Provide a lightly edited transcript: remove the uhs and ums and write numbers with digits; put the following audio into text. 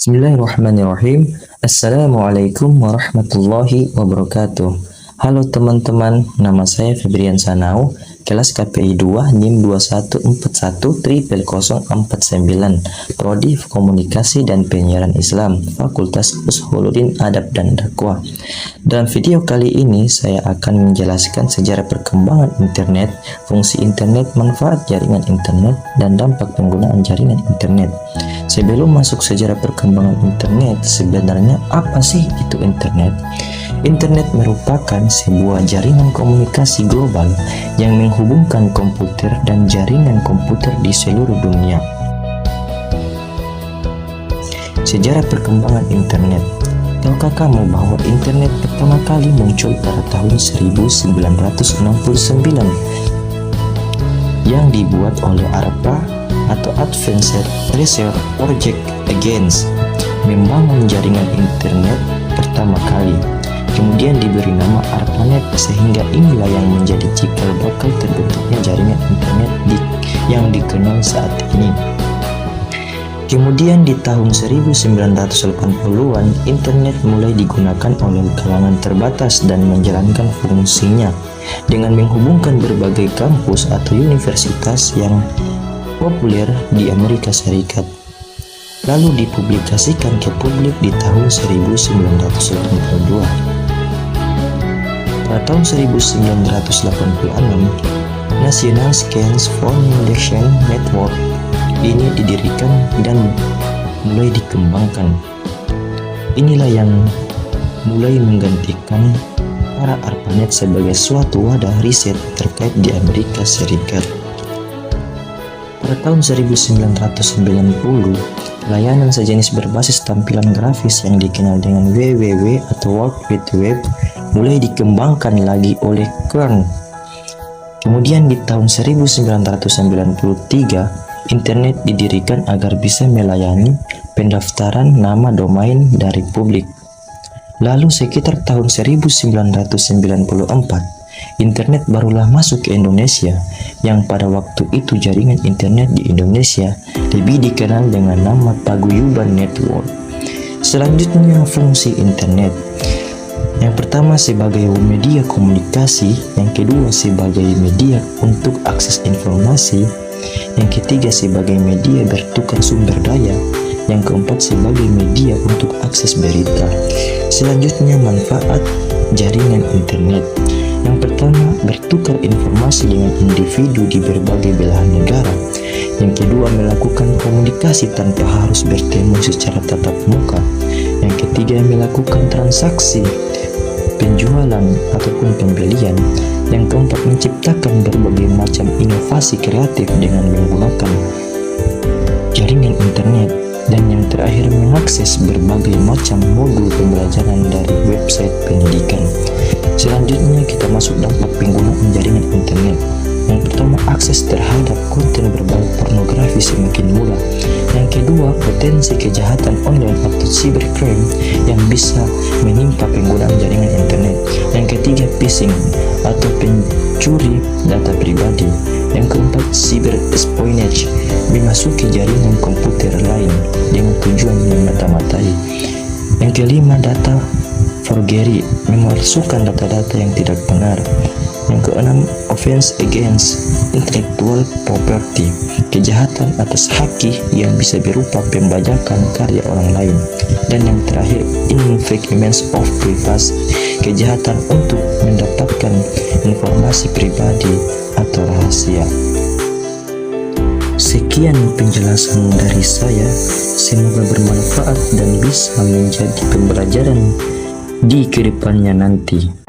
Bismillahirrahmanirrahim. Assalamualaikum warahmatullahi wabarakatuh. Halo teman-teman, nama saya Febrian Sanau, kelas KPI 2 NIM 21410049, Prodi Komunikasi dan Penyiaran Islam, Fakultas Usuluddin Adab dan Dakwah. Dalam video kali ini saya akan menjelaskan sejarah perkembangan internet, fungsi internet, manfaat jaringan internet, dan dampak penggunaan jaringan internet. Sebelum masuk sejarah perkembangan internet, sebenarnya apa sih itu internet? Internet merupakan sebuah jaringan komunikasi global yang menghubungkan komputer dan jaringan komputer di seluruh dunia. Sejarah perkembangan internet. Tahukah kamu bahwa internet pertama kali muncul pada tahun 1969 yang dibuat oleh ARPA atau Advanced Research Project Agency membangun jaringan internet pertama kali. Kemudian diberi nama ARPANET, sehingga inilah yang menjadi cikal bakal terbentuknya jaringan internet yang dikenal saat ini. Kemudian di tahun 1980-an, internet mulai digunakan oleh kalangan terbatas dan menjalankan fungsinya dengan menghubungkan berbagai kampus atau universitas yang populer di Amerika Serikat. Lalu dipublikasikan ke publik di tahun 1982. Pada tahun 1986, National Science Foundation Network ini didirikan dan mulai dikembangkan. Inilah yang mulai menggantikan para ARPANET sebagai suatu wadah riset terkait di Amerika Serikat. Pada tahun 1990, layanan sejenis berbasis tampilan grafis yang dikenal dengan WWW atau World Wide Web mulai dikembangkan lagi oleh Kern. Kemudian di tahun 1993, internet didirikan agar bisa melayani pendaftaran nama domain dari publik. Lalu sekitar tahun 1994, internet barulah masuk ke Indonesia, yang pada waktu itu jaringan internet di Indonesia lebih dikenal dengan nama Paguyuban Network. Selanjutnya, fungsi internet. Yang pertama sebagai media komunikasi, yang kedua sebagai media untuk akses informasi, yang ketiga sebagai media bertukar sumber daya, yang keempat sebagai media untuk akses berita. Selanjutnya, manfaat jaringan internet. Yang pertama, bertukar informasi dengan individu di berbagai belahan negara. Yang kedua, melakukan komunikasi tanpa harus bertemu secara tatap muka. Yang ketiga, melakukan transaksi, penjualan ataupun pembelian. Yang keempat, menciptakan berbagai macam inovasi kreatif dengan menggunakan jaringan internet. Dan yang terakhir, mengakses berbagai macam modul pembelajaran dari website pendidikan. Selanjutnya kita masuk dampak penggunaan jaringan internet. Yang pertama, akses terhadap konten berbau pornografi semakin mudah. Yang kedua, potensi kejahatan online atau cybercrime yang bisa menimpa penggunaan jaringan internet. Yang ketiga, phishing atau pencuri data pribadi. Yang keempat, cyber espionage, memasuki jaringan komputer lain dengan tujuan memata-matai. Yang kelima, data forgery, memalsukan data-data yang tidak benar. Yang keenam, offense against intellectual property, kejahatan atas haki yang bisa berupa pembajakan karya orang lain. Dan yang terakhir, infringement of privacy, kejahatan untuk mendapatkan informasi pribadi atau rahasia. Sekian penjelasan dari saya, semoga bermanfaat dan bisa menjadi pembelajaran di kedepannya nanti.